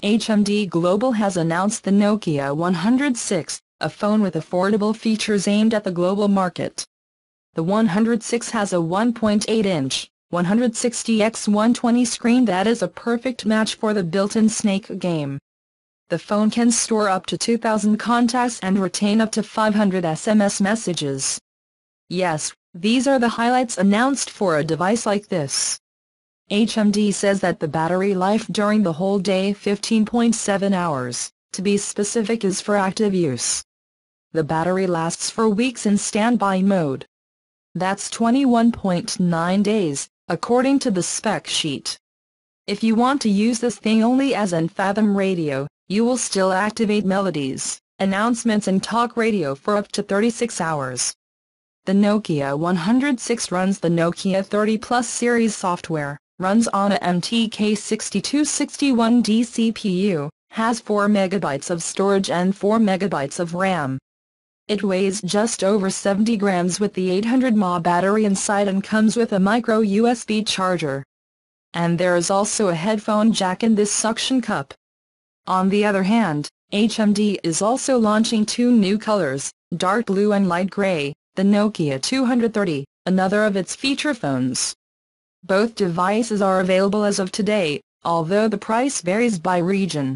HMD Global has announced the Nokia 106, a phone with affordable features aimed at the global market. The 106 has a 1.8-inch, 160x120 screen that is a perfect match for the built-in Snake game. The phone can store up to 2,000 contacts and retain up to 500 SMS messages. Yes, these are the highlights announced for a device like this. HMD says that the battery life during the whole day 15.7 hours, to be specific, is for active use. The battery lasts for weeks in standby mode. That's 21.9 days, according to the spec sheet. If you want to use this thing only as an FM radio, you will still activate melodies, announcements and talk radio for up to 36 hours. The Nokia 106 runs the Nokia 30 Plus series software, runs on a MTK6261D CPU, has 4 megabytes of storage and 4 megabytes of RAM. It weighs just over 70 grams with the 800 mAh battery inside and comes with a micro USB charger. And there is also a headphone jack in this suction cup. On the other hand, HMD is also launching 2 new colors, dark blue and light gray, the Nokia 230, another of its feature phones. Both devices are available as of today, although the price varies by region.